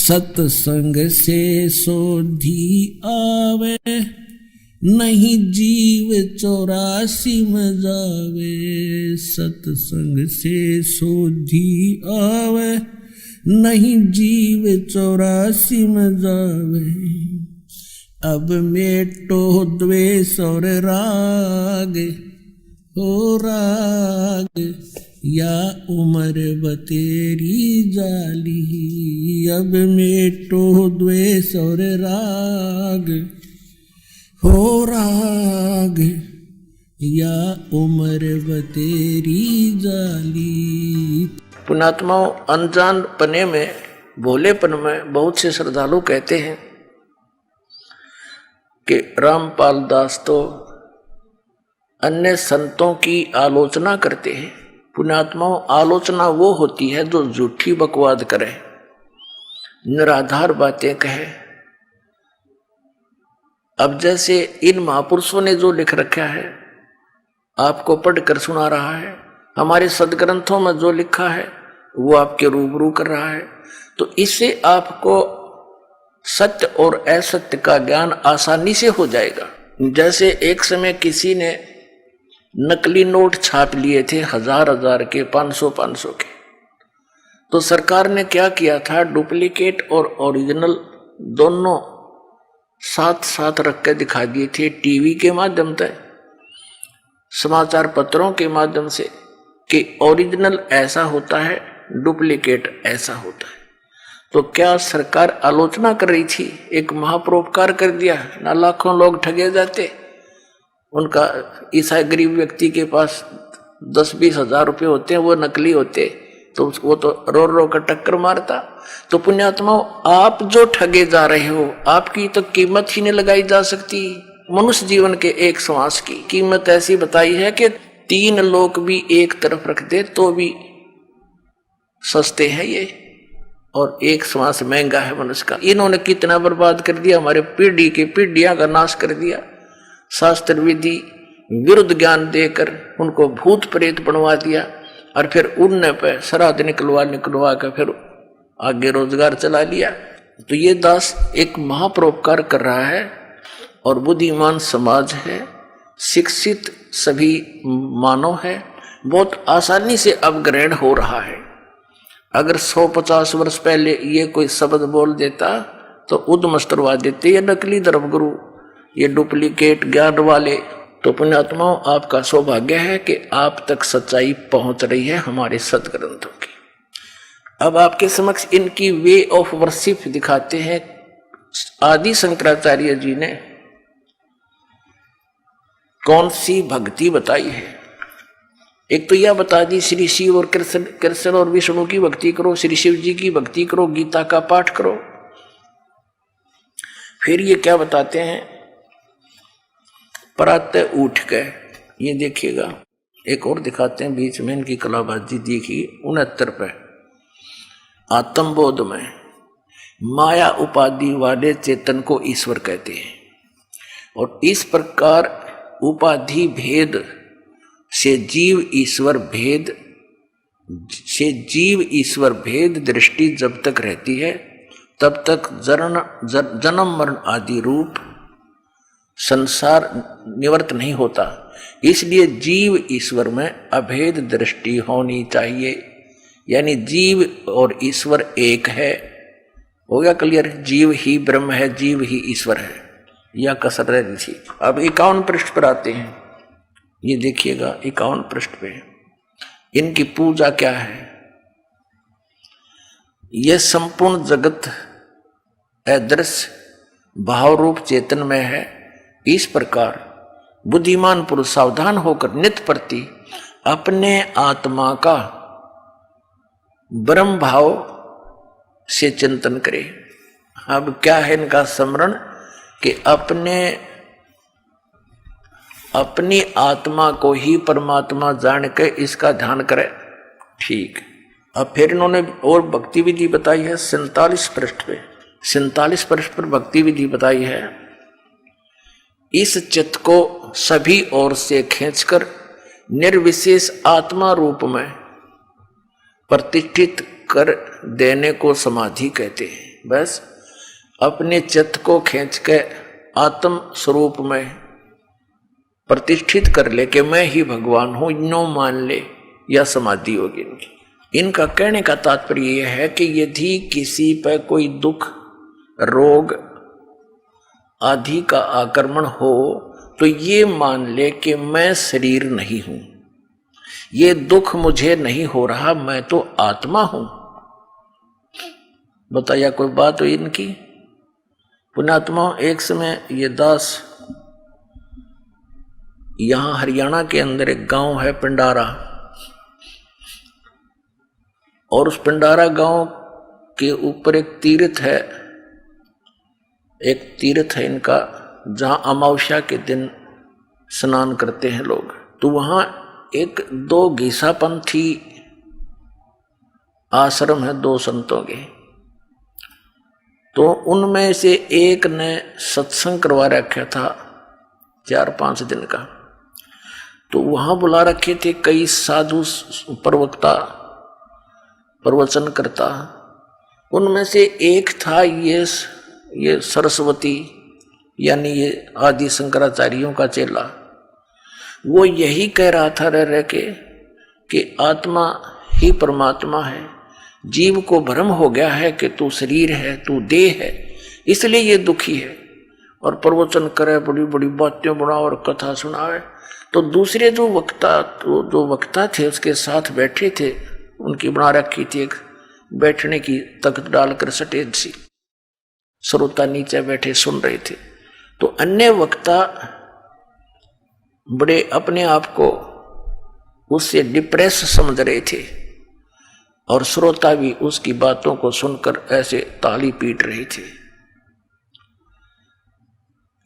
सत्संग से सोधी आवे, नहीं जीव 84 में जावे। सत्संग से सोधी आवे, नहीं जीव 84 में जावे। अब मेटो द्वेष और राग, हो राग या उम्र बतेरी जाली। अब मेटो द्वेष और राग, हो राग या उम्र बतेरी जाली। पुण्यात्माओं, अनजान पने में, भोलेपन में बहुत से श्रद्धालु कहते हैं कि रामपाल दास तो अन्य संतों की आलोचना करते हैं। पुण्यात्माओं, आलोचना वो होती है जो झूठी बकवाद करे, निराधार बातें कहे। अब जैसे इन महापुरुषों ने जो लिख रखा है आपको पढ़कर सुना रहा है, हमारे सदग्रंथों में जो लिखा है वो आपके रूबरू कर रहा है, तो इससे आपको सत्य और असत्य का ज्ञान आसानी से हो जाएगा। जैसे एक समय किसी ने नकली नोट छाप लिए थे 1000 के, 500 के, तो सरकार ने क्या किया था, डुप्लीकेट और ओरिजिनल दोनों साथ साथ रख के दिखा दिए थे टीवी के माध्यम से, समाचार पत्रों के माध्यम से, कि ओरिजिनल ऐसा होता है, डुप्लीकेट ऐसा होता है। तो क्या सरकार आलोचना कर रही थी? एक महापरोपकार कर दिया ना, लाखों लोग ठगे जाते। उनका ईसा गरीब व्यक्ति के पास 10-20 हजार रुपये होते हैं, वो नकली होते, तो वो तो रो रो कर टक्कर मारता। तो पुण्यात्माओं, आप जो ठगे जा रहे हो, आपकी तो कीमत ही नहीं लगाई जा सकती। मनुष्य जीवन के एक श्वास की कीमत ऐसी बताई है कि 3 लोग भी एक तरफ रख दे तो भी सस्ते हैं ये, और एक श्वास महंगा है मनुष्य का। इन्होंने कितना बर्बाद कर दिया, हमारे पीढ़ी के पीढ़ियां का नाश कर दिया। शास्त्र विधि विरुद्ध ज्ञान देकर उनको भूत प्रेत बनवा दिया, और फिर उनने पे श्राद्ध निकलवा कर फिर आगे रोजगार चला लिया। तो ये दास एक महापरोपकार कर रहा है, और बुद्धिमान समाज है, शिक्षित सभी मानव है, बहुत आसानी से अब ग्रहण हो रहा है। अगर 150 वर्ष पहले ये कोई शब्द बोल देता तो उद्मस्त करवा देते, ये नकली धर्मगुरु, ये डुप्लीकेट ज्ञान वाले। तो पुण्यात्माओं, आपका सौभाग्य है कि आप तक सच्चाई पहुंच रही है हमारे सदग्रंथों की। अब आपके समक्ष इनकी वे ऑफ वर्शिप दिखाते हैं। आदि शंकराचार्य जी ने कौन सी भक्ति बताई है। एक तो यह बता दी, श्री शिव और कृष्ण और विष्णु की भक्ति करो, श्री शिव जी की भक्ति करो, गीता का पाठ करो। फिर ये क्या बताते हैं, प्रातः उठ के, ये देखिएगा एक और दिखाते हैं बीच में, इनकी कलाबाजी देखिए 69 पे। आत्मबोध में माया उपाधि वाले चेतन को ईश्वर कहते हैं, और इस प्रकार उपाधि भेद से जीव ईश्वर भेद दृष्टि जब तक रहती है तब तक जन्म मरण आदि रूप संसार निवृत्त नहीं होता। इसलिए जीव ईश्वर में अभेद दृष्टि होनी चाहिए, यानी जीव और ईश्वर एक है। हो गया क्लियर? जीव ही ब्रह्म है, जीव ही ईश्वर है, यह कसर रही थी। अब 51 पृष्ठ पर आते हैं, ये देखिएगा 51 पृष्ठ पे इनकी पूजा क्या है। यह संपूर्ण जगत अदृश्य भाव रूप चेतन में है। इस प्रकार बुद्धिमान पुरुष सावधान होकर नित्य प्रति अपने आत्मा का ब्रह्म भाव से चिंतन करे। अब क्या है इनका स्मरण, कि अपनी आत्मा को ही परमात्मा जान के इसका ध्यान करे। ठीक। अब फिर इन्होंने और भक्ति विधि बताई है 47 पृष्ठ पे। 47 पृष्ठ पर भक्ति विधि बताई है। इस चित्त को सभी ओर से खींचकर निर्विशेष आत्मा रूप में प्रतिष्ठित कर देने को समाधि कहते हैं। बस अपने चित्त को खींच के आत्म स्वरूप में प्रतिष्ठित कर ले कि मैं ही भगवान हूं, नो मान ले, या समाधि होगी इनकी। इनका कहने का तात्पर्य यह है कि यदि किसी पर कोई दुख, रोग आदि का आक्रमण हो तो ये मान ले कि मैं शरीर नहीं हूं, ये दुख मुझे नहीं हो रहा, मैं तो आत्मा हूं। बताया कोई बात हो इनकी? पुण्यात्मा, एक समय ये दास, यहां हरियाणा के अंदर एक गांव है पिंडारा, और उस पिंडारा गांव के ऊपर एक तीर्थ है, इनका, जहां अमावस्या के दिन स्नान करते हैं लोग। तो वहां एक 2 घीसापंथी आश्रम है, 2 संतों के। तो उनमें से एक ने सत्संग करवा रखा था 4-5 दिन का। तो वहां बुला रखे थे कई साधु प्रवक्ता, प्रवचन करता। उनमें से एक था ये सरस्वती, यानी ये आदि शंकराचार्यों का चेला। वो यही कह रहा था रह के कि आत्मा ही परमात्मा है, जीव को भ्रम हो गया है कि तू शरीर है, तू देह है, इसलिए ये दुखी है। और प्रवचन करे, बड़ी बड़ी बातें बनाओ और कथा सुनावे। तो दूसरे जो वक्ता थे उसके साथ बैठे थे, उनकी बना रखी थी एक बैठने की तख्त डालकर स्टेज सी, श्रोता नीचे बैठे सुन रहे थे। तो अन्य वक्ता बड़े अपने आप को उससे डिप्रेस समझ रहे थे, और श्रोता भी उसकी बातों को सुनकर ऐसे ताली पीट रहे थे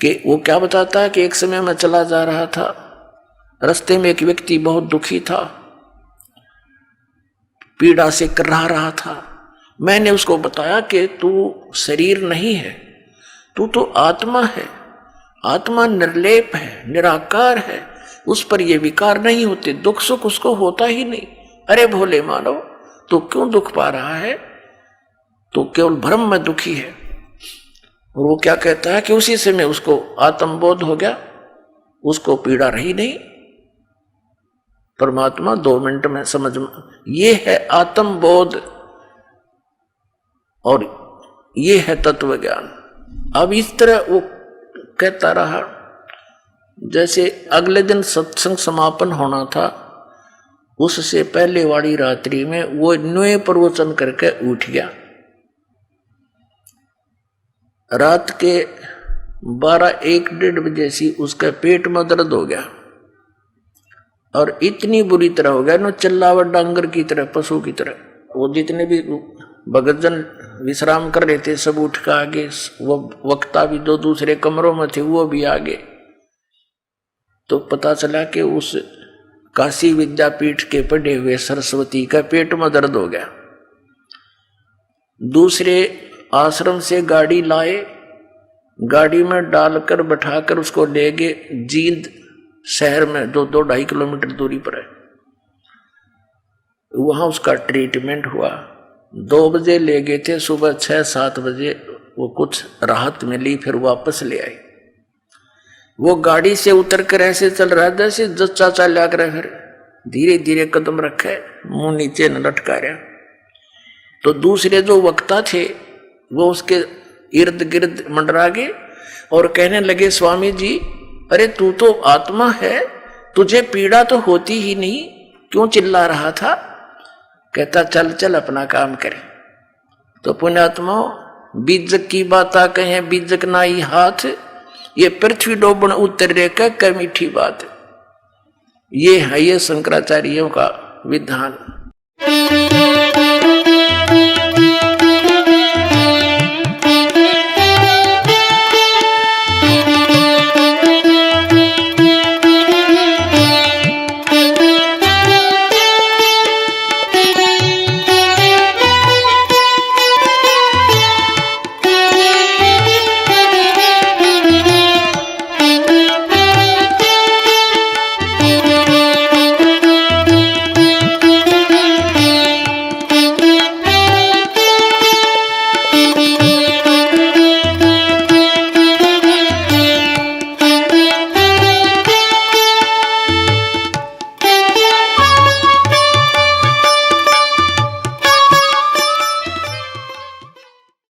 कि वो क्या बताता है कि एक समय मैं चला जा रहा था, रास्ते में एक व्यक्ति बहुत दुखी था, पीड़ा से कराह रहा था। मैंने उसको बताया कि तू शरीर नहीं है, तू तो आत्मा है, आत्मा निर्लेप है, निराकार है, उस पर ये विकार नहीं होते, दुख सुख उसको होता ही नहीं। अरे भोले मानव, तू क्यों दुख पा रहा है? तो केवल भ्रम में दुखी है। और वो क्या कहता है कि उसी समय उसको आत्मबोध हो गया, उसको पीड़ा रही नहीं, परमात्मा 2 मिनट में समझ में। ये है आत्मबोध और ये है तत्व ज्ञान। अब इस तरह वो कहता रहा। जैसे अगले दिन सत्संग समापन होना था, उससे पहले वाली रात्रि में वो नए प्रवचन करके उठ गया। रात के 12-1-1:30 बजे से उसका पेट में दर्द हो गया, और इतनी बुरी तरह हो गया ना, चिल्लावट डांगर की तरह, पशु की तरह। वो जितने भी भगतजन विश्राम कर रहे थे सब उठ कर आगे, वो वक्ता भी 2 दूसरे कमरों में थे वो भी आगे। तो पता चला कि उस काशी विद्यापीठ के पढ़े हुए सरस्वती का पेट में दर्द हो गया। दूसरे आश्रम से गाड़ी लाए, गाड़ी में डालकर बैठाकर उसको ले गए जींद शहर में, 2-2.5 किलोमीटर दूरी पर है। वहां उसका ट्रीटमेंट हुआ। 2 बजे ले गए थे, सुबह 6-7 बजे वो कुछ राहत मिली, फिर वापस ले आए। वो गाड़ी से उतर कर ऐसे चल रहा था जैसे जच्चा चला कर, फिर धीरे धीरे कदम रखे, मुंह नीचे न लटका रहा। तो दूसरे जो वक्ता थे वो उसके इर्द गिर्द मंडरा गए और कहने लगे, स्वामी जी, अरे तू तो आत्मा है, तुझे पीड़ा तो होती ही नहीं, क्यों चिल्ला रहा था? कहता चल चल अपना काम करे। तो पुण्यात्मा, बीजक की बात कहे बीजक नाई हाथ, ये पृथ्वी डोबन उतरे का मीठी बात। ये है ये शंकराचार्यों का विधान।